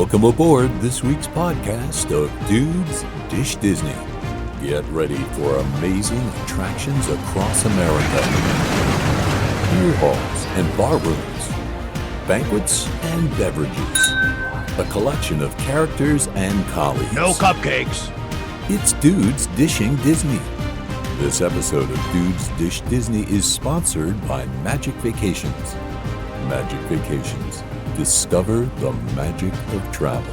Welcome aboard this week's podcast of Dudes Dish Disney. Get ready for amazing attractions across America. Beer halls and bar rooms, banquets and beverages, a collection of characters and colleagues. No cupcakes. It's Dudes Dishing Disney. This episode of Dudes Dish Disney is sponsored by Magic Vacations. Magic Vacations. Discover the magic of travel.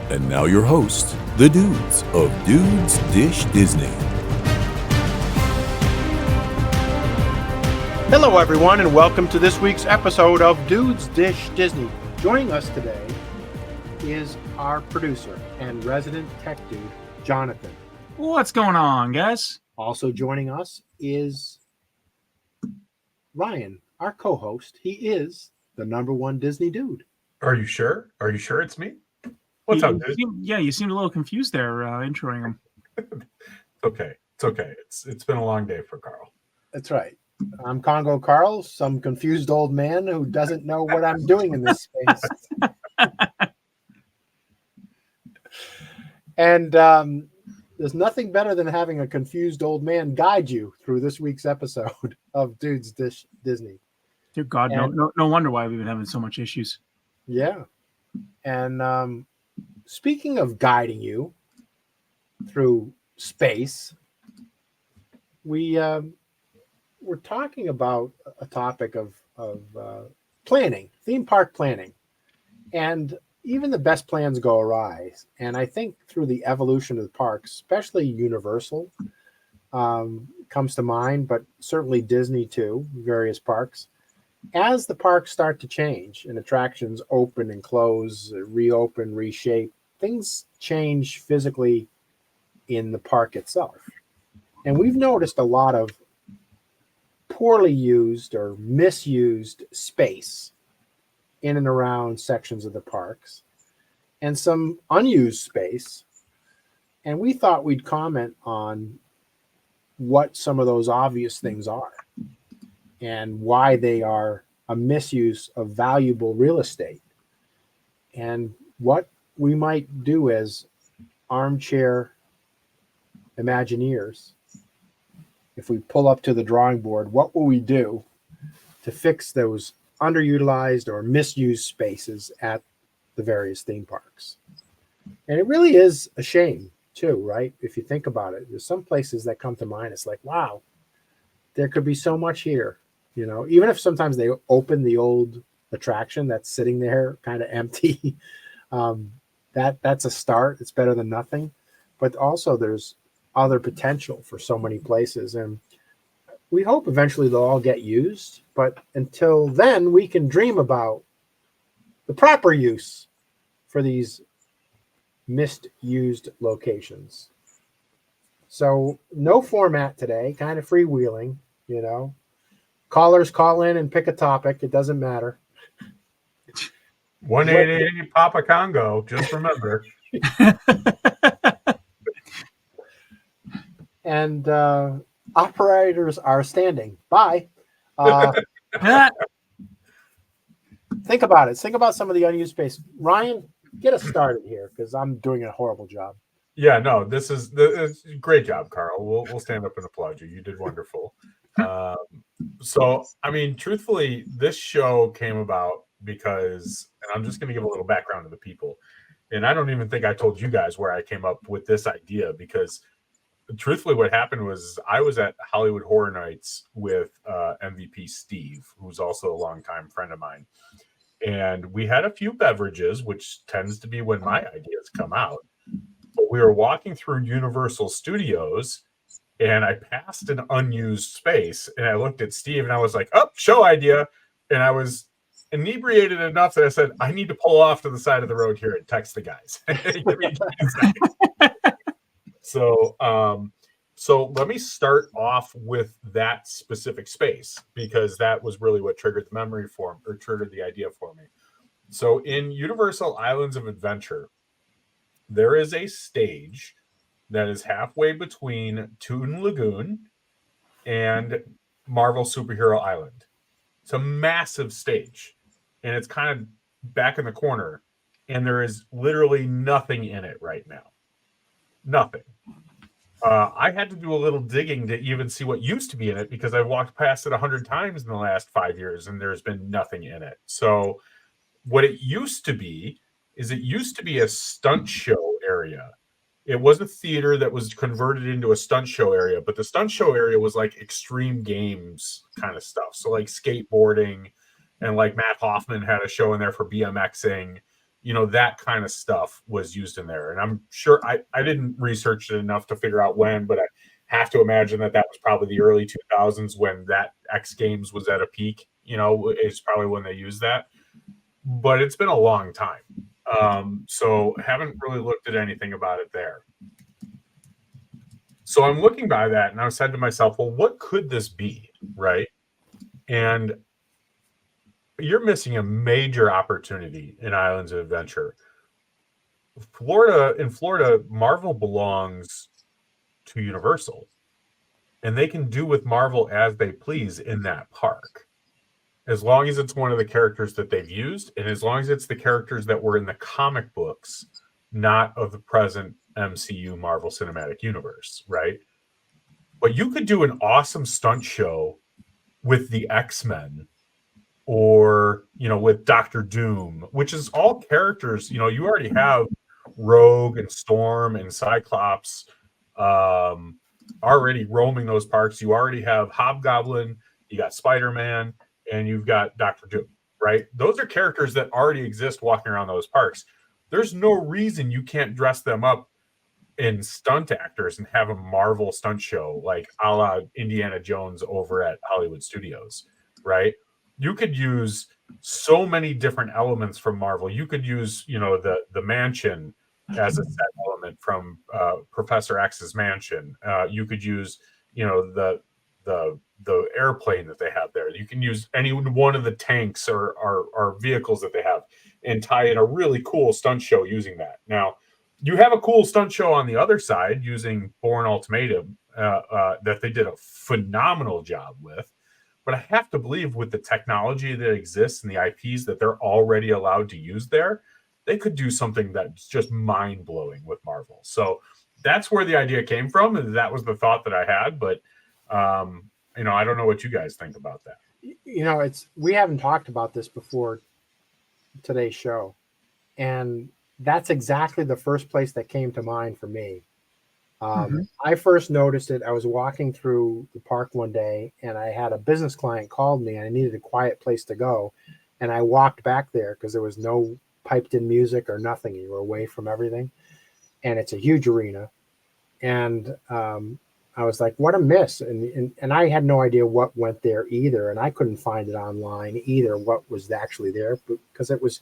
And now your hosts, the dudes of Dudes Dish Disney. Hello, everyone, and welcome to this week's episode of Dudes Dish Disney. Joining us today is our producer and resident tech dude, Jonathan. What's going on, guys? Also joining us is Ryan, our co-host. He is the number one Disney dude. Are you sure? Are you sure it's me? What's up, dude? You seemed a little confused there, introing him. Okay. It's okay. It's been a long day for Carl. That's right. I'm Congo Carl, some confused old man who doesn't know what I'm doing in this space. And there's nothing better than having a confused old man guide you through this week's episode of Dudes Dish Disney. Dear God, no wonder why we've been having so much issues. Yeah. And speaking of guiding you through space, we're talking about a topic of planning, theme park planning. And even the best plans go awry. And I think through the evolution of the parks, especially Universal comes to mind, but certainly Disney too, various parks. As the parks start to change and attractions open and close, reopen, reshape, things change physically in the park itself. And we've noticed a lot of poorly used or misused space in and around sections of the parks and some unused space. And we thought we'd comment on what some of those obvious things are and why they are a misuse of valuable real estate, and what we might do as armchair Imagineers. If we pull up to the drawing board, what will we do to fix those underutilized or misused spaces at the various theme parks? And it really is a shame too, right? If you think about it, there's some places that come to mind. It's like, wow, there could be so much here. You know, even if sometimes they open the old attraction that's sitting there kind of empty, that's a start. It's better than nothing. But also there's other potential for so many places. And we hope eventually they'll all get used. But until then, we can dream about the proper use for these misused locations. So no format today, kind of freewheeling, you know. Callers call in and pick a topic. It doesn't matter. 1-888 Papa Congo. Just remember. And operators are standing by. Think about it. Think about some of the unused space. Ryan, get us started here because I'm doing a horrible job. Yeah, no, this is great job, Carl. We'll stand up and applaud you. You did wonderful. So, I mean, truthfully, this show came about because, and I'm just going to give a little background to the people. And I don't even think I told you guys where I came up with this idea, because truthfully what happened was I was at Hollywood Horror Nights with MVP Steve, who's also a longtime friend of mine. And we had a few beverages, which tends to be when my ideas come out. But we were walking through Universal Studios, and I passed an unused space, and I looked at Steve, and I was like, "Oh, show idea!" And I was inebriated enough that I said, "I need to pull off to the side of the road here and text the guys." So let me start off with that specific space, because that was really what triggered the memory for me, or triggered the idea for me. So in Universal Islands of Adventure, there is a stage that is halfway between Toon Lagoon and Marvel Superhero Island. It's a massive stage, and it's kind of back in the corner. and there is literally nothing in it right now. Nothing. I had to do a little digging to even see what used to be in it because I've walked past it 100 times in the last 5 years and there's been nothing in it. So what it used to be is it used to be a stunt show area. It was a theater that was converted into a stunt show area, but the stunt show area was like extreme games kind of stuff. So like skateboarding, and like Matt Hoffman had a show in there for BMXing, that kind of stuff was used in there. And I'm sure I didn't research it enough to figure out when, but I have to imagine that was probably the early 2000s when that X Games was at a peak, is probably when they used that. But it's been a long time. So haven't really looked at anything about it there. So I'm looking by that and I said to myself, well, what could this be? Right. And you're missing a major opportunity in Islands of Adventure. In Florida, Marvel belongs to Universal, and they can do with Marvel as they please in that park. As long as it's one of the characters that they've used, and as long as it's the characters that were in the comic books, not of the present MCU Marvel Cinematic Universe, right? But you could do an awesome stunt show with the X-Men or, with Doctor Doom, which is all characters, you already have Rogue and Storm and Cyclops already roaming those parks. You already have Hobgoblin, you got Spider-Man, and you've got Doctor Doom, right? Those are characters that already exist walking around those parks. There's no reason you can't dress them up in stunt actors and have a Marvel stunt show like a la Indiana Jones over at Hollywood Studios, right? You could use so many different elements from Marvel. You could use, the mansion as a set element from Professor X's mansion. You could use, the airplane that they have there. You can use any one of the tanks or vehicles that they have and tie in a really cool stunt show using that. Now, you have a cool stunt show on the other side using Bourne Ultimatum that they did a phenomenal job with. But I have to believe with the technology that exists and the IPs that they're already allowed to use there, they could do something that's just mind-blowing with Marvel. So that's where the idea came from, and that was the thought that I had. But, I don't know what you guys think about that. We haven't talked about this before today's show. And that's exactly the first place that came to mind for me. I first noticed it. I was walking through the park one day and I had a business client called me and I needed a quiet place to go. And I walked back there because there was no piped in music or nothing. You were away from everything. And it's a huge arena. And I was like, what a miss. And I had no idea what went there either. And I couldn't find it online either, what was actually there, because it was.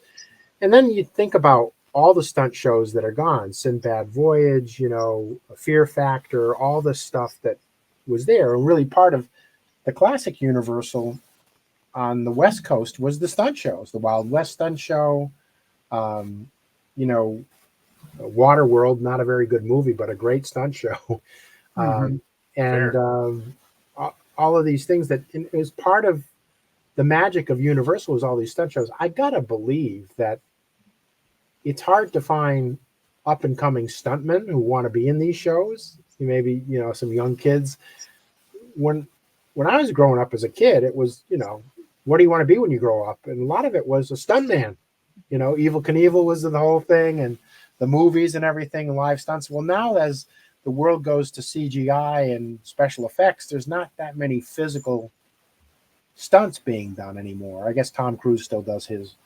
And then you think about all the stunt shows that are gone, Sinbad Voyage, Fear Factor, all the stuff that was there. And really part of the classic Universal on the West Coast was the stunt shows, the Wild West stunt show, Waterworld, not a very good movie, but a great stunt show. All of these things that it was part of the magic of Universal was all these stunt shows. I gotta believe that it's hard to find up and coming stuntmen who want to be in these shows. Maybe, some young kids. When I was growing up as a kid, it was, what do you want to be when you grow up? And a lot of it was a stuntman. Evel Knievel was the whole thing, and the movies and everything, and live stunts. Well, now as the world goes to CGI and special effects, there's not that many physical stunts being done anymore. I guess Tom Cruise still does his.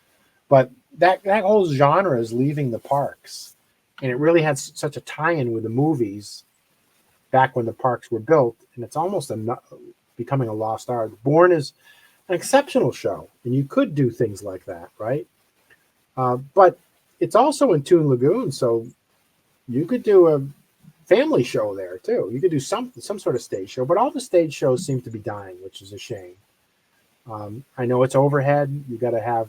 But that whole genre is leaving the parks. And it really had such a tie-in with the movies back when the parks were built. And it's almost becoming a lost art. Bourne is an exceptional show. And you could do things like that, right? But it's also in Toon Lagoon. So you could do a family show there, too. You could do some sort of stage show. But all the stage shows seem to be dying, which is a shame. I know it's overhead. You got to have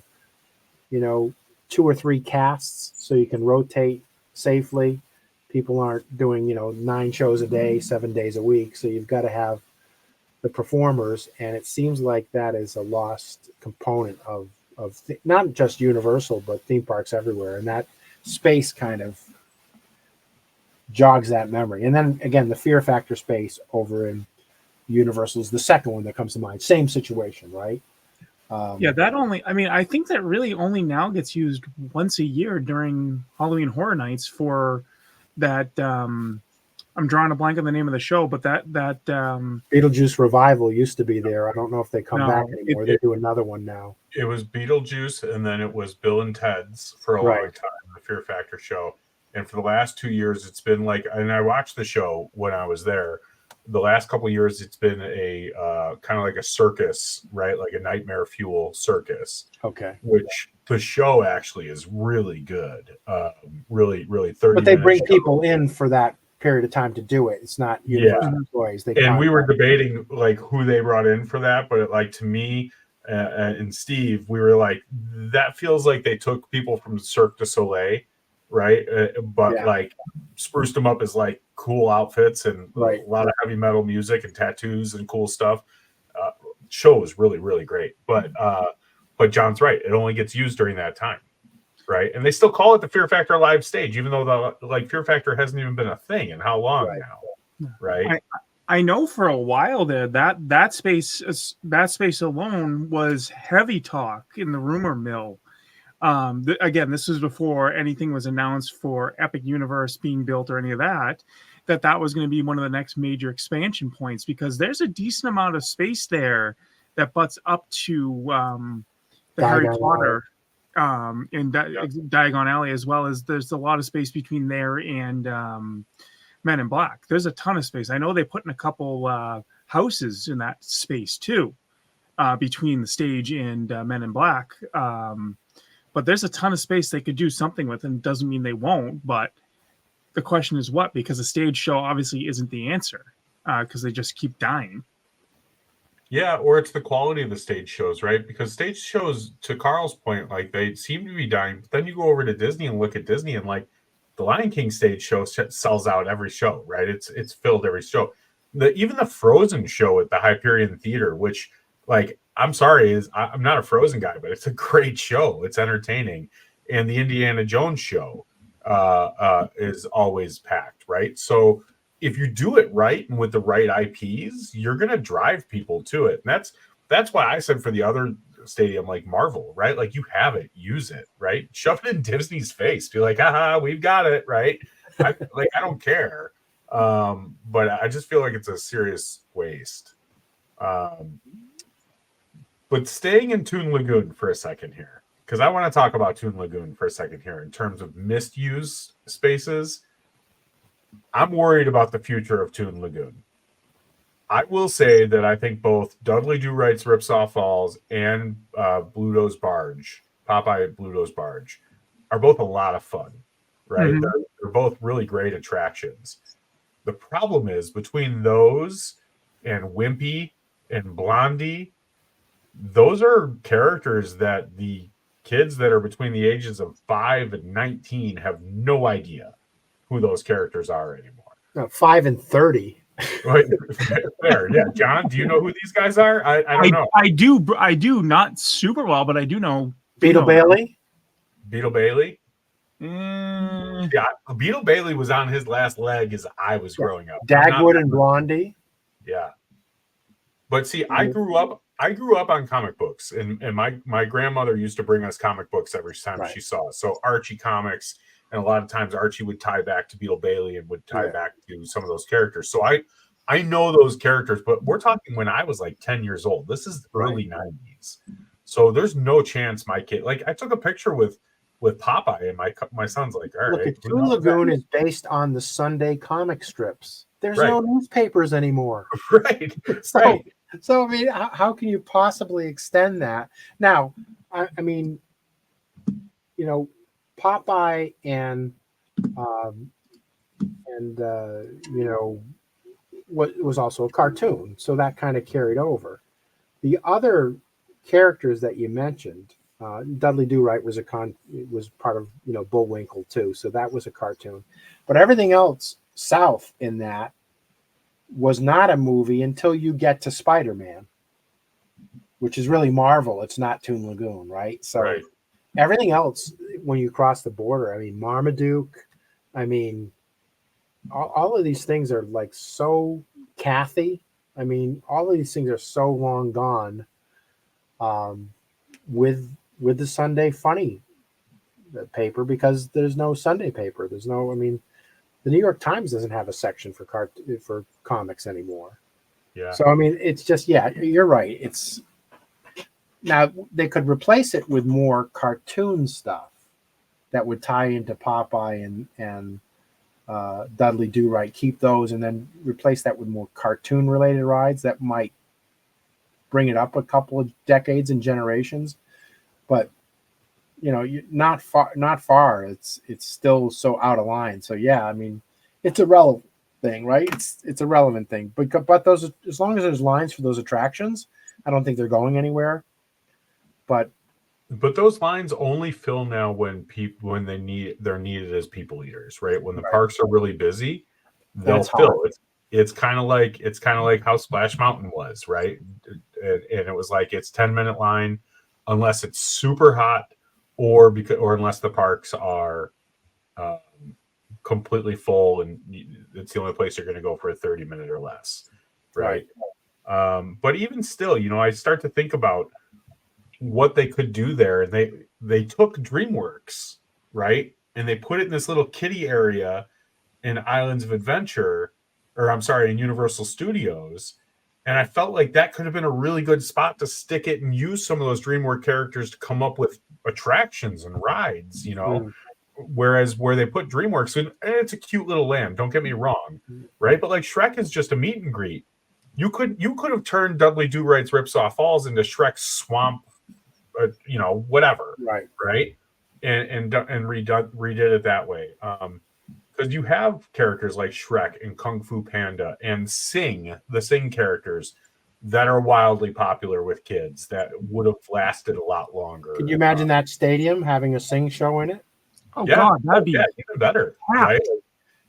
2 or 3 casts so you can rotate safely. People aren't doing, 9 shows a day, 7 days a week. So you've got to have the performers. And it seems like that is a lost component of not just Universal, but theme parks everywhere. And that space kind of jogs that memory. And then again, the Fear Factor space over in Universal is the second one that comes to mind. Same situation, right? Yeah, that only, I mean, I think that really only now gets used once a year during Halloween Horror Nights for that. I'm drawing a blank on the name of the show, but that Beetlejuice Revival used to be there. I don't know if they come No, back anymore. They do another one now. It was Beetlejuice, and then it was Bill and Ted's for a long time, the Fear Factor show. And for the last 2 years, it's been like, and I watched the show when I was there. The last couple of years, it's been a kind of like a circus, right? Like a Nightmare Fuel circus. Okay. Which the show actually is really good. Really, really 30 But they bring show. people in for that period of time to do it. It's not Universal employees. And we were debating like who they brought in for that, but like to me and Steve, we were like, that feels like they took people from Cirque du Soleil, right? But like spruced them up as like cool outfits and a lot of heavy metal music and tattoos and cool stuff. Show was really, really great. But John's right. It only gets used during that time. Right. And they still call it the Fear Factor live stage, even though the like Fear Factor hasn't even been a thing in how long now. Right. I know for a while there that space alone was heavy talk in the rumor mill. Again, this was before anything was announced for Epic Universe being built or any of that was going to be one of the next major expansion points, because there's a decent amount of space there that butts up to the Harry Potter in Diagon Alley, as well as there's a lot of space between there and Men in Black. There's a ton of space. I know they put in a couple houses in that space too, between the stage and Men in Black. But there's a ton of space they could do something with, and it doesn't mean they won't. But the question is what? Because a stage show obviously isn't the answer, because they just keep dying. Yeah, or it's the quality of the stage shows, right? Because stage shows, to Carl's point, like they seem to be dying. But then you go over to Disney and look at Disney, and like the Lion King stage show sells out every show, right? It's filled every show. Even the Frozen show at the Hyperion Theater, which, like, I'm sorry, I'm not a Frozen guy, but it's a great show. It's entertaining, and the Indiana Jones show is always packed, right? So if you do it right and with the right IPs, you're going to drive people to it. And that's why I said for the other stadium, like Marvel, right? Like you have it, use it, right? Shove it in Disney's face. Be like, haha, we've got it, right? I don't care. But I just feel like it's a serious waste. But staying in Toon Lagoon for a second here, because I want to talk about Toon Lagoon for a second here in terms of misuse spaces. I'm worried about the future of Toon Lagoon. I will say that I think both Dudley Do-Right's Ripsaw Falls and Bluto's Barge, Popeye Bluto's Barge, are both a lot of fun, right? Mm-hmm. They're both really great attractions. The problem is between those and Wimpy and Blondie, those are characters that the kids that are between the ages of 5 and 19 have no idea who those characters are anymore. No, 5 and 30. Right. Fair. Yeah. John, do you know who these guys are? I don't know. I do not super well, but I do know. Beetle Bailey? Beetle Bailey? Yeah. Beetle Bailey was on his last leg as I was growing up. Dagwood and Blondie? Yeah. But see, I grew up on comic books, and my grandmother used to bring us comic books every time she saw us. So Archie comics. And a lot of times Archie would tie back to Beetle Bailey and would tie back to some of those characters. So I know those characters, but we're talking when I was like 10 years old. This is the early 90s. So there's no chance my kid, like I took a picture with Popeye and my son's like, all right. Look, Toon Lagoon is based on the Sunday comic strips. There's no newspapers anymore. Right. So I mean, how can you possibly extend that? Now, I mean, you know, Popeye and you know, what was also a cartoon, so that kind of carried over. The other characters that you mentioned, Dudley Do-Right was was part of, you know, Bullwinkle too, so that was a cartoon. But everything else south in that was not a movie until you get to Spider-Man. which is really Marvel. It's not Toon Lagoon, right? So Right. everything else, when you cross the border, I mean, Marmaduke, I mean, all of these things are like so Kathy. I mean, all of these things are so long gone. With the Sunday Funny paper, because there's no Sunday paper. There's no. I mean, the New York Times doesn't have a section for comics anymore. Yeah. So I mean, it's just, yeah, you're right. It's now they could replace it with more cartoon stuff that would tie into Popeye and Dudley Do Right. Keep those, and then replace that with more cartoon related rides that might bring it up a couple of decades and generations. But not far. It's still so out of line. So yeah, I mean, it's a relevant thing, right? It's a relevant thing. But those, as long as there's lines for those attractions, I don't think they're going anywhere. But those lines only fill now when they're needed as people eaters, right? When the parks are really busy, they'll fill. It's kind of like how Splash Mountain was, right? And it was like it's 10-minute line unless it's super hot, or unless the parks are completely full and it's the only place you're going to go for a 30-minute or less, right? But even still, I start to think about what they could do there, and they took DreamWorks, right, and they put it in this little kiddie area in Islands of Adventure, or I'm sorry, in Universal Studios. And I felt like that could have been a really good spot to stick it and use some of those DreamWorks characters to come up with attractions and rides, Whereas where they put DreamWorks in, it's a cute little land, don't get me wrong, right? But like Shrek is just a meet and greet. You could have turned Dudley Do Right's Ripsaw Falls into Shrek's Swamp, whatever, right? And redid it that way. Because you have characters like Shrek and Kung Fu Panda and the Sing characters that are wildly popular with kids that would have lasted a lot longer. Can you imagine that stadium having a Sing show in it? Oh yeah, God, that'd be even better, right?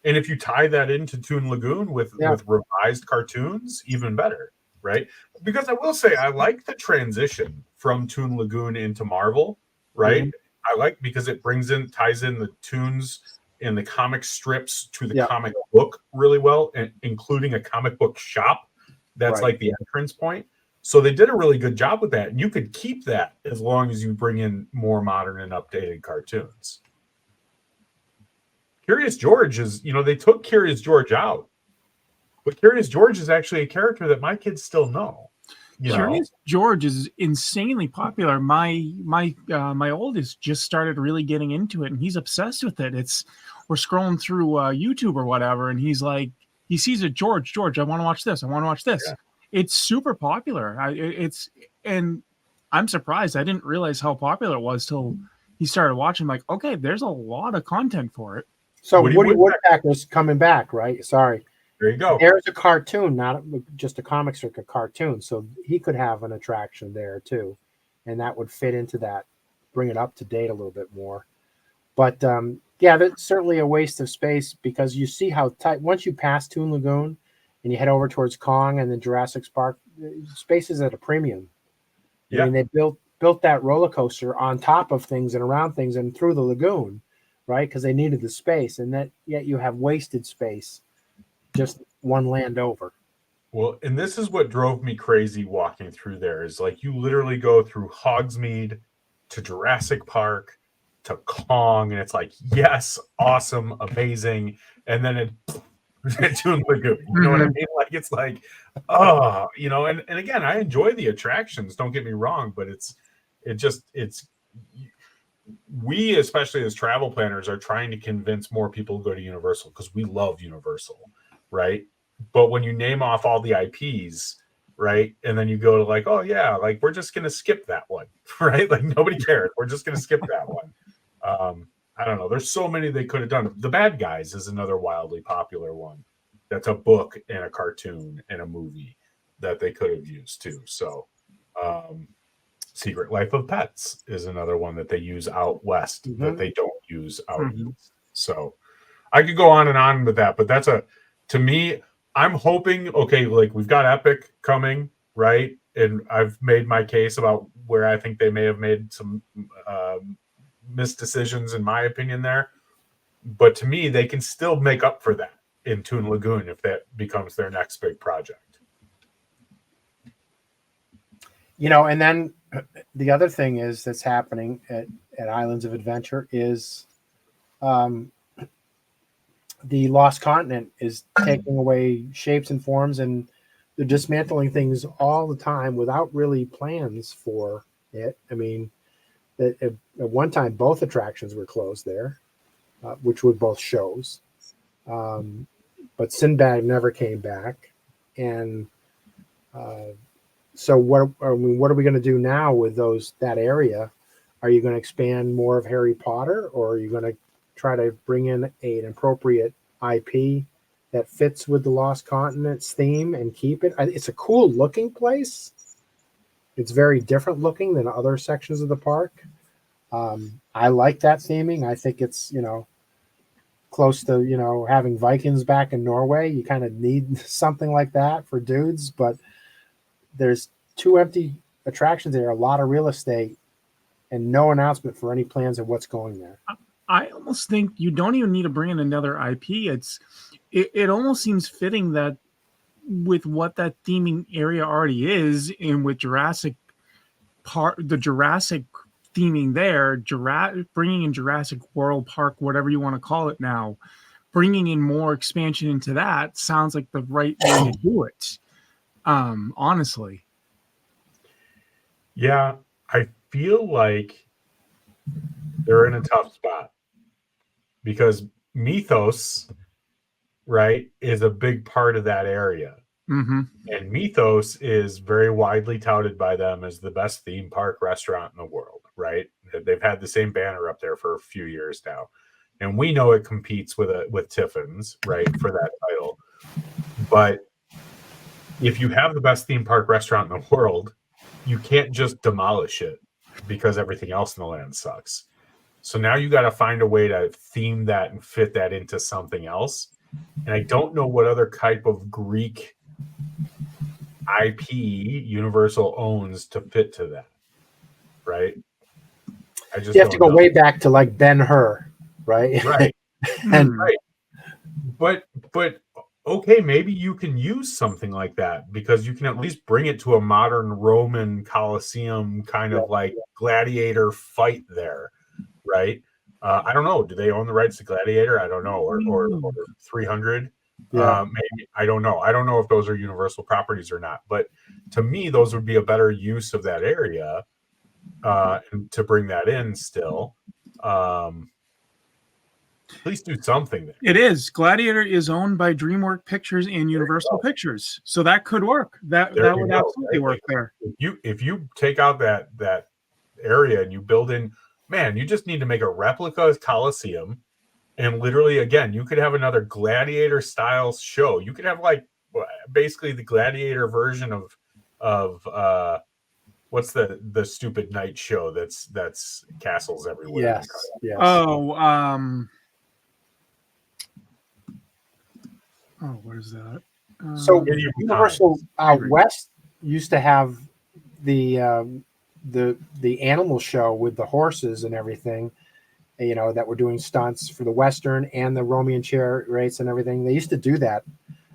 And if you tie that into Toon Lagoon with revised cartoons, even better, right? Because I will say I like the transition from Toon Lagoon into Marvel, right? I like, because it ties in the tunes and the comic strips to the comic book really well, and including a comic book shop that's like the entrance point. So they did a really good job with that, and you could keep that as long as you bring in more modern and updated cartoons. Curious George they took Curious George out, but Curious George is actually a character that my kids still know. Curious George is insanely popular. My oldest just started really getting into it, and he's obsessed with it. We're scrolling through YouTube or whatever, and he's like, he sees it, George, I want to watch this. Yeah. It's super popular. And I'm surprised. I didn't realize how popular it was till he started watching. Like, okay, there's a lot of content for it. So Woody Woodpecker's coming back, right? Sorry. There you go. There's a cartoon, not just a comic strip, a cartoon. So he could have an attraction there too. And that would fit into that, bring it up to date a little bit more. But that's certainly a waste of space, because you see how tight, once you pass Toon Lagoon and you head over towards Kong and then Jurassic Park, space is at a premium. I mean, they built that roller coaster on top of things and around things and through the lagoon, right? Because they needed the space, and yet you have wasted space just one land over. Well, and this is what drove me crazy walking through there, is like you literally go through Hogsmeade to Jurassic Park to Kong, and it's like, yes, awesome, amazing, and then Toon Lagoon. You know what I mean? Like, it's like, and again, I enjoy the attractions, don't get me wrong, but we, especially as travel planners, are trying to convince more people to go to Universal because we love Universal, right? But when you name off all the IPs, right, and then you go to like, oh yeah, like we're just gonna skip that one, right? Like nobody cared. We're just gonna skip that one. I don't know. There's so many they could have done. The Bad Guys is another wildly popular one. That's a book and a cartoon and a movie that they could have used too. So, Secret Life of Pets is another one that they use out west that they don't use out east. So I could go on and on with that, but to me, I'm hoping, okay, like we've got Epic coming, right? and I've made my case about where I think they may have made some missed decisions, in my opinion, there. But to me, they can still make up for that in Toon Lagoon if that becomes their next big project. And then the other thing is that's happening at Islands of Adventure is the Lost Continent is taking away shapes and forms, and they're dismantling things all the time without really plans for it. I mean, at one time, both attractions were closed there, which were both shows. But Sinbad never came back. And so what are we going to do now with that area? Are you going to expand more of Harry Potter, or are you going to try to bring in an appropriate IP that fits with the Lost Continent's theme and keep it? It's a cool looking place. It's very different looking than other sections of the park. I like that theming. I think it's, close to, having Vikings back in Norway. You kind of need something like that for dudes, but there's 2 empty attractions there, a lot of real estate, and no announcement for any plans of what's going there. I almost think you don't even need to bring in another IP. It almost seems fitting that with what that theming area already is, and with Jurassic Park, the Jurassic theming there, bringing in Jurassic World Park, whatever you want to call it now, bringing in more expansion into that sounds like the right way to do it. Honestly. Yeah, I feel like they're in a tough spot because Mythos, right, is a big part of that area. Mm-hmm. And Mythos is very widely touted by them as the best theme park restaurant in the world, right? They've had the same banner up there for a few years now. And we know it competes with Tiffin's, right, for that title. But if you have the best theme park restaurant in the world, you can't just demolish it because everything else in the land sucks. So now you got to find a way to theme that and fit that into something else. And I don't know what other type of Greek IP Universal owns to fit to that, right? You have to go way back to like Ben-Hur, right? Right. And right. But okay, maybe you can use something like that because you can at least bring it to a modern Roman Colosseum kind of like gladiator fight there, right? I don't know. Do they own the rights to Gladiator? I don't know. Or 300? Yeah. Maybe. I don't know. I don't know if those are Universal properties or not. But to me, those would be a better use of that area and to bring that in still. Please do something there. It is. Gladiator is owned by DreamWorks Pictures and Universal Pictures, so that could work. That would absolutely work there. If you take out that area and you build in, man, you just need to make a replica Coliseum, and literally, again, you could have another Gladiator style show. You could have like basically the Gladiator version of what's the stupid night show that's castles everywhere. Yes. What is that? So Universal West used to have the animal show with the horses and everything, that were doing stunts for the Western and the Roman chariot race and everything. They used to do that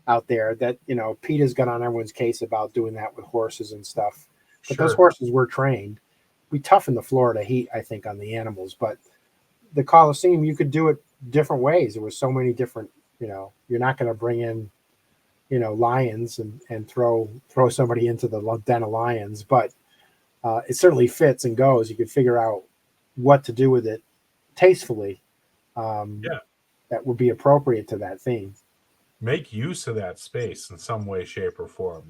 out there. That PETA's got on everyone's case about doing that with horses and stuff. But those horses were trained. We toughen the Florida heat, I think, on the animals. But the Coliseum, you could do it different ways. There was so many different. You're not going to bring in, lions and throw somebody into the den of lions, but it certainly fits and goes. You could figure out what to do with it tastefully. That would be appropriate to that theme. Make use of that space in some way, shape, or form.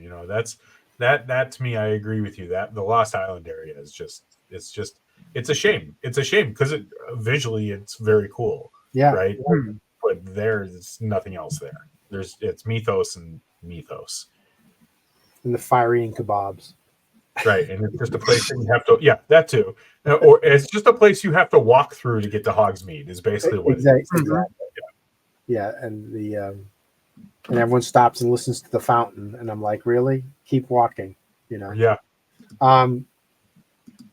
That to me, I agree with you. That the Lost Island area is it's a shame. It's a shame because visually it's very cool. Yeah. Right. But there's nothing else there. It's Mythos and Mythos. And the fire eating kebabs. Right. And it's just a place that you have to, that too. Or it's just a place you have to walk through to get to Hogsmeade is basically what exactly. It is. Yeah. And and everyone stops and listens to the fountain. And I'm like, really? Keep walking. You know. Yeah.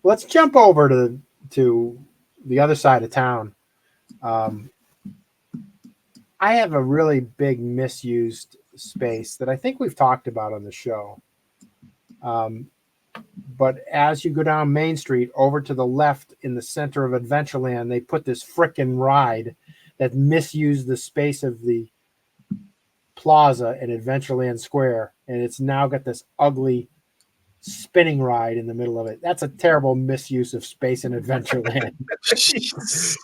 Let's jump over to the other side of town. I have a really big misused space that I think we've talked about on the show. But as you go down Main Street over to the left in the center of Adventureland, they put this frickin' ride that misused the space of the plaza in Adventureland Square, and it's now got this ugly spinning ride in the middle of it. That's a terrible misuse of space in Adventureland.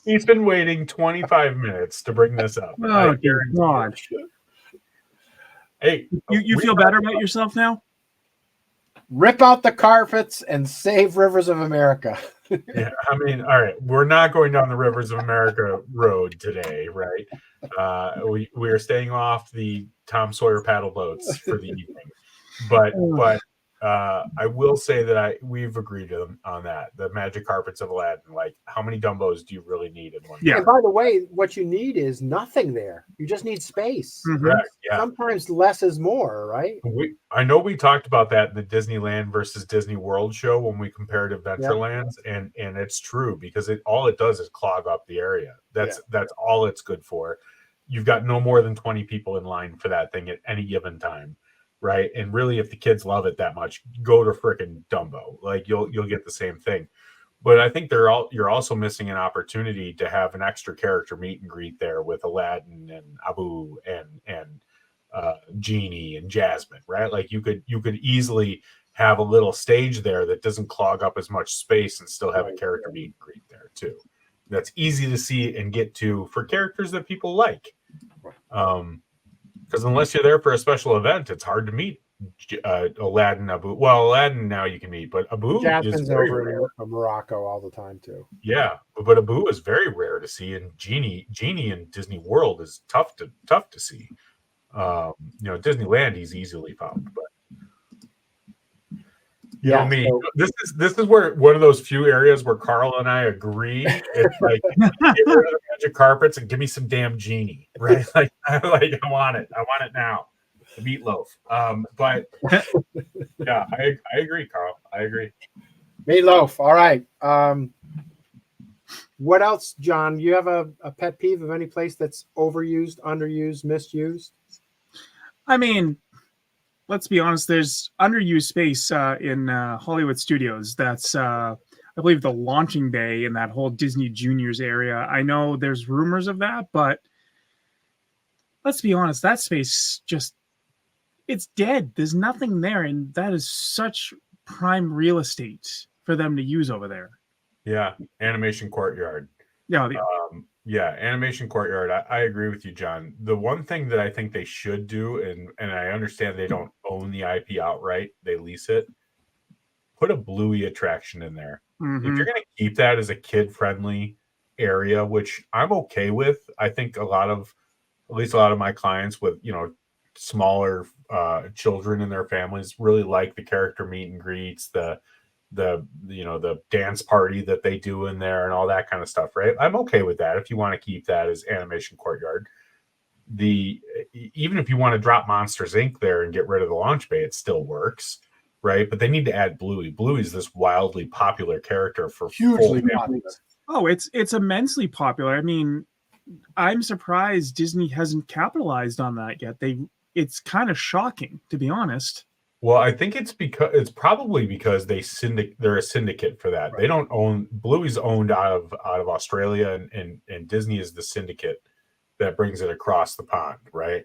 He's been waiting 25 minutes to bring this up. Oh, dear God. Hey, You feel better about yourself now? Rip out the carpets and save Rivers of America. Yeah, I mean, all right, we're not going down the Rivers of America road today, right? We are staying off the Tom Sawyer paddle boats for the evening, but I will say that we've agreed on that. The magic carpets of Aladdin. Like, how many Dumbos do you really need in one? Yeah. And by the way, what you need is nothing there. You just need space. Mhm. Correct. Yeah. Sometimes less is more, right? I know we talked about that in the Disneyland versus Disney World show when we compared Adventurelands, and it's true because all it does is clog up the area. That's all it's good for. You've got no more than 20 people in line for that thing at any given time. Right. And really, if the kids love it that much, go to frickin' Dumbo. Like you'll get the same thing. But I think you're also missing an opportunity to have an extra character meet and greet there with Aladdin and Abu and Genie and Jasmine. Right. Like you could easily have a little stage there that doesn't clog up as much space and still have a character meet and greet there too. That's easy to see and get to for characters that people like. Because unless you're there for a special event, it's hard to meet Aladdin, Abu. Well, Aladdin now you can meet, but Abu Jasmine's is very over rare. in Morocco all the time too. Yeah, but Abu is very rare to see, and Genie in Disney World is tough to see. Disneyland he's easily found, but you know me. So, this is where one of those few areas where Carl and I agree. It's like get rid of the magic carpets and give me some damn Genie, right? Like I want it. I want it now. The meatloaf. But yeah, I agree, Carl. I agree. meatloaf. All right. What else, John? You have a pet peeve of any place that's overused, underused, misused? I mean, let's be honest, there's underused space in Hollywood Studios. That's, I believe, the launching bay in that whole Disney Juniors area. I know there's rumors of that, but let's be honest, that space it's dead. There's nothing there, and that is such prime real estate for them to use over there. Yeah, Animation Courtyard. Yeah, Animation Courtyard. I agree with you, John. The one thing that I think they should do, and I understand they don't own the IP outright, they lease it. Put a Bluey attraction in there. If you're going to keep that as a kid-friendly area, which I'm okay with, I think at least a lot of my clients with smaller children and their families really like the character meet and greets, the dance party that they do in there and all that kind of stuff, right? I'm okay with that if you want to keep that as Animation Courtyard. Even if you want to drop Monsters Inc. there and get rid of the launch bay, it still works, right? But they need to add Bluey. Bluey's this wildly popular character for Hugely popular. Oh, it's immensely popular. I mean, I'm surprised Disney hasn't capitalized on that yet. It's kind of shocking, to be honest. Well, I think it's probably because they're a syndicate for that. Right. They don't own Bluey's owned out of Australia, and Disney is the syndicate that brings it across the pond, right?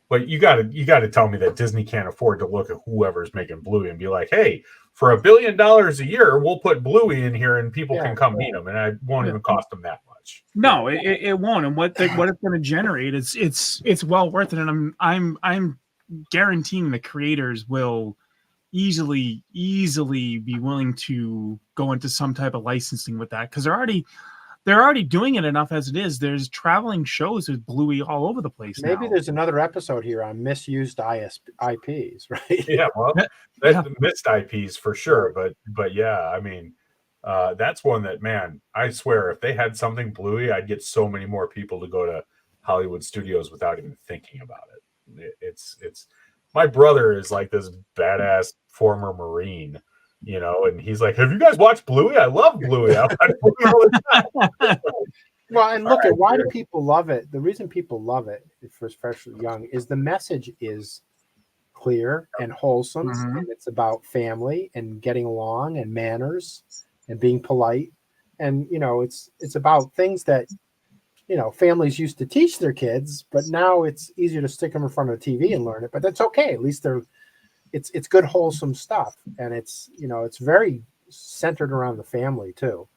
But you got to tell me that Disney can't afford to look at whoever's making Bluey and be like, hey, for $1 billion a year, we'll put Bluey in here and people can come meet him, and it won't even cost them that much. No, it won't. And what it's going to generate, it's well worth it. And I'm guaranteeing the creators will easily be willing to go into some type of licensing with that, because they're already doing it enough as it is. There's traveling shows with Bluey all over the place. Maybe there's another episode here on misused IPs, right? Yeah, well, that's missed IPs for sure. But yeah, I mean, that's one that, man, I swear, if they had something Bluey, I'd get so many more people to go to Hollywood Studios without even thinking about it. It's my brother is like this badass former Marine, and he's like, "Have you guys watched Bluey? I love Bluey. I watch Bluey all the time." Well, and look All at right, why do dude. people love it? The reason people love it, for especially young, is the message is clear and wholesome, Mhm. and it's about family and getting along and manners and being polite, and it's about things that families used to teach their kids, but now it's easier to stick them in front of the TV and learn it. But that's okay. At least it's good wholesome stuff, and it's very centered around the family too.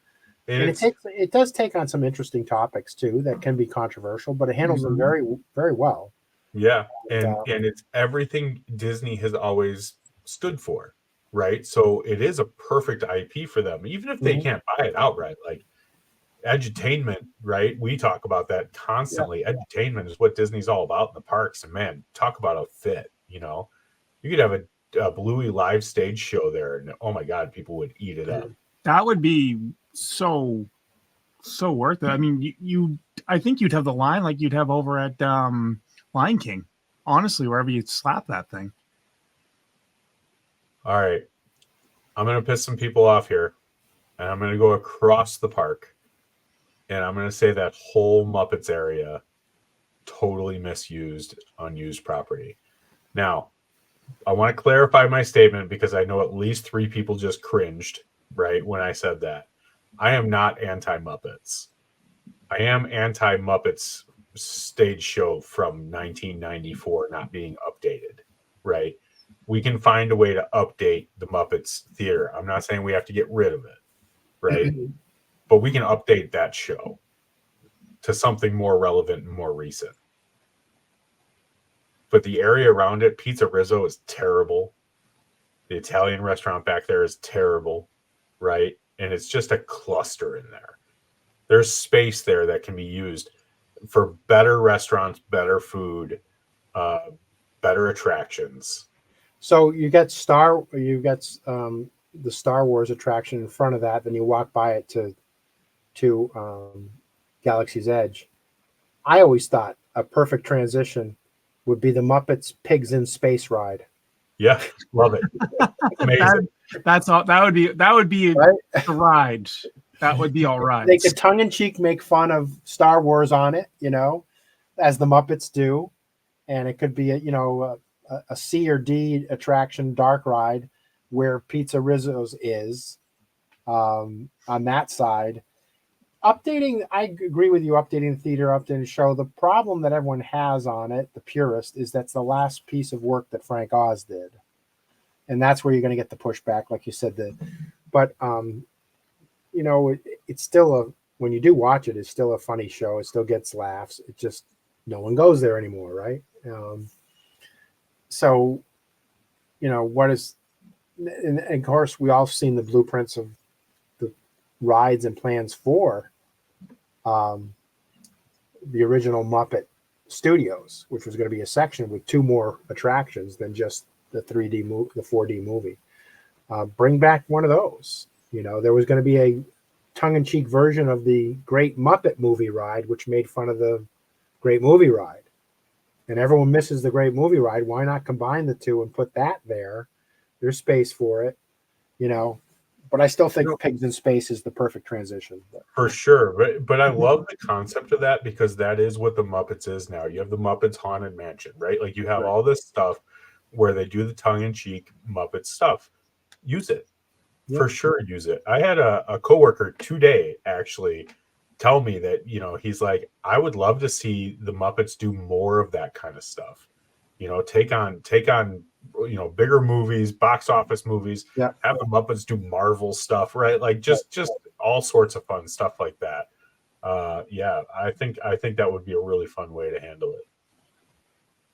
And And it's it does take on some interesting topics too that can be controversial, but it handles them Mhm. very very well. yeah, And, and it's everything Disney has always stood for, right? So it is a perfect IP for them, even if they mhm, can't buy it outright. Like edutainment, right? We talk about that yeah, constantly. Edutainment is what Disney's all about in the parks. And man, talk about a fit, You could have a Bluey live stage show there, and oh my God, people would eat it up. That would be so worth it. I mean, I think you'd have the line like you'd have over at Lion King. Honestly, wherever you'd slap that thing. All right. I'm going to piss some people off here, and I'm going to go across the park, and I'm going to say that whole Muppets area totally misused, unused property. Now, I want to clarify my statement because I know at least 3 people just cringed, right, when I said that. I am not anti Muppets. I am anti Muppets stage show from 1994 not being updated, right? We can find a way to update the Muppets theater. I'm not saying we have to get rid of it, right? But we can update that show to something more relevant and more recent. But the area around it, Pizza Rizzo is terrible. The Italian restaurant back there is terrible, right? And it's just a cluster in there. There's space there that can be used for better restaurants, better food, uh, better attractions. so you got the Star Wars attraction in front of that. Then you walk by it to Galaxy's Edge. I always thought a perfect transition would be the Muppets Pigs in Space ride. Yeah, love it. Amazing. That's all. That would be Right? a ride. That would be all right. They could tongue in cheek make fun of Star Wars on it, as the Muppets do, and it could be a C or D attraction, dark ride, where Pizza Rizzo's is on that side. Updating, I agree with you. Updating the theater, updating the show. The problem that everyone has on it, the purist, is that's the last piece of work that Frank Oz did, and that's where you're going to get the pushback, like you said. But it's still when you do watch it, it's still a funny show. It still gets laughs. It just no one goes there anymore, right? So what is, and of course we all seen the blueprints of the rides and plans for the original Muppet Studios, which was going to be a section with 2 more attractions than just the 4D movie. Bring back one of those. There was going to be a tongue-in-cheek version of the Great Muppet Movie Ride, which made fun of the Great Movie Ride. And everyone misses the Great Movie Ride. Why not combine the two and put that there? There's space for it, But I still think Pigs in Space is the perfect transition. For sure. But I love the concept of that because that is what the Muppets is now. You have the Muppets Haunted Mansion, right? Like you have Right. all this stuff where they do the tongue-in-cheek Muppet stuff. Use it. Yeah. For sure, use it. I had a coworker today actually tell me that, he's like, I would love to see the Muppets do more of that kind of stuff. Take on bigger movies, box office movies, Yeah. have the Muppets do Marvel stuff, right? Like just all sorts of fun stuff like that. Yeah, I think that would be a really fun way to handle it.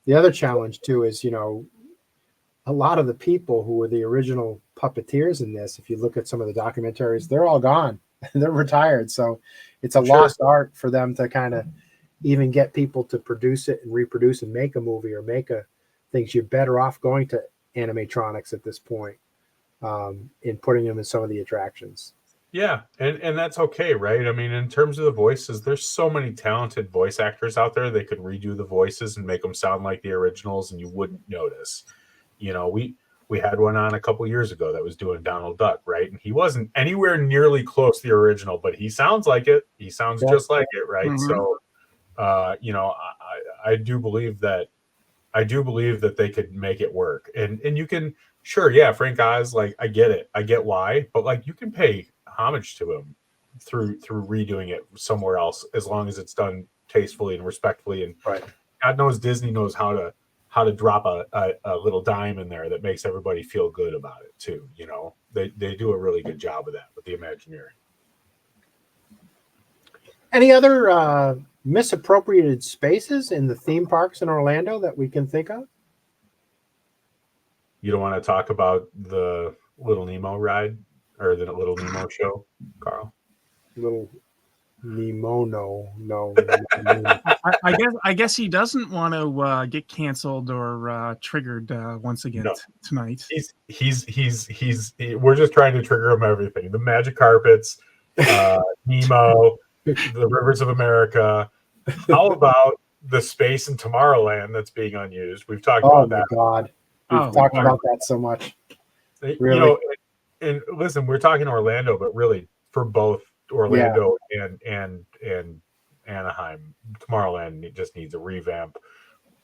The other challenge too is, a lot of the people who were the original puppeteers in this, if you look at some of the documentaries, they're all gone. They're retired. So it's a lost art for them to kind of even get people to produce it and reproduce and make a movie or make things. You're better off going to animatronics at this point, in putting them in some of the attractions. Yeah, and that's okay, right? I mean, in terms of the voices, there's so many talented voice actors out there. They could redo the voices and make them sound like the originals, and you wouldn't notice. You know, we had one on a couple years ago that was doing Donald Duck, right? And he wasn't anywhere nearly close to the original, but he sounds like it. He sounds Yeah. just like it, right? Mhm. So, you know, I do believe that they could make it work, and you can. Sure, yeah, Frank Oz, like I get it, I get why, but like you can pay homage to him through redoing it somewhere else, as long as it's done tastefully and respectfully. And Right. God knows Disney knows how to drop a little dime in there that makes everybody feel good about it too. You know, they do a really good job of that with the Imagineering. Any other misappropriated spaces in the theme parks in Orlando that we can think of? You don't want to talk about the Little Nemo ride or the Little Nemo show, Carl? Little Nemo, no. I guess he doesn't want to get canceled or triggered once again No. tonight. We're just trying to trigger him everything. The magic carpets, Nemo, the rivers of America. How about the space in Tomorrowland that's being unused? We've talked Oh about my that. God. We've talked about that so much. You Really? know, and listen, we're talking Orlando, but really for both Orlando and Anaheim, Tomorrowland just needs a revamp.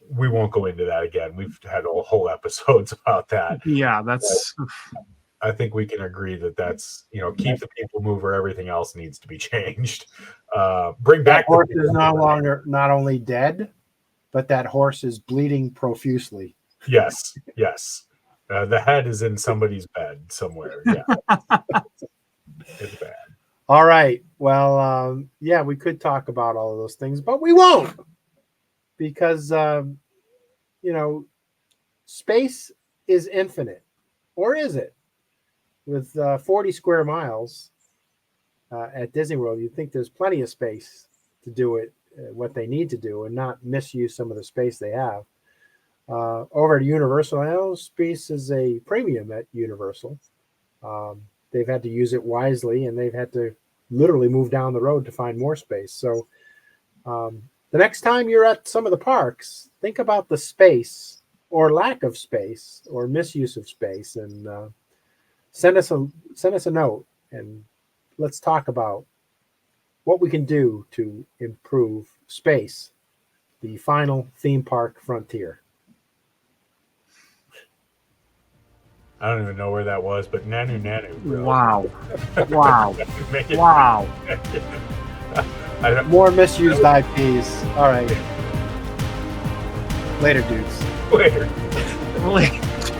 We won't go into that again. We've had whole episodes about that. Yeah, that's. I think we can agree that that's, you know, keep the people mover. Everything else needs to be changed. Bring That back horse the is no longer not only dead, but that horse is bleeding profusely. Yes. The head is in somebody's bed somewhere. Yeah, it's bad. All right. Well, yeah, we could talk about all of those things, but we won't, because you know, space is infinite, or is it? With 40 square miles at Disney World, you'd think there's plenty of space to do it, what they need to do, and not misuse some of the space they have. Over at Universal, I know space is a premium at Universal. They've had to use it wisely, and they've had to literally move down the road to find more space. So the next time you're at some of the parks, think about the space or lack of space or misuse of space, and send us a note, and let's talk about what we can do to improve space, the final theme park frontier. I don't even know where that was, but Nanu. Bro. Wow. Make it- Wow. I don't, More misused IPs. All right. Later, dudes. later.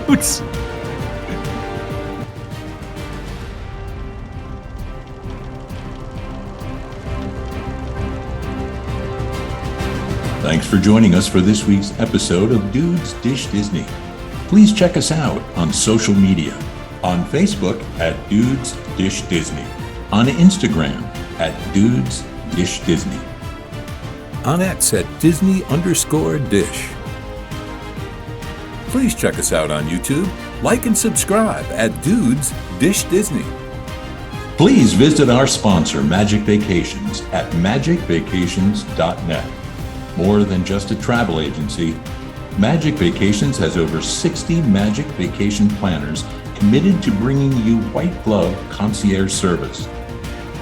Dudes. Thanks for joining us for this week's episode of Dudes Dish Disney. Please check us out on social media. On Facebook at Dudes Dish Disney. On Instagram at Dudes Dish Disney. On X at Disney_Dish. Please check us out on YouTube. Like and subscribe at Dudes Dish Disney. Please visit our sponsor, Magic Vacations, at magicvacations.net. More than just a travel agency, Magic Vacations has over 60 Magic Vacation planners committed to bringing you white glove concierge service.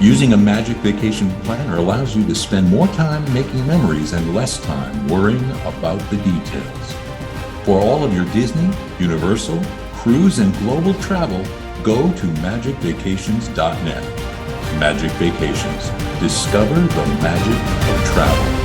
Using a Magic Vacation planner allows you to spend more time making memories and less time worrying about the details. For all of your Disney, Universal, cruise, and global travel, go to magicvacations.net. Magic Vacations. Discover the magic of travel.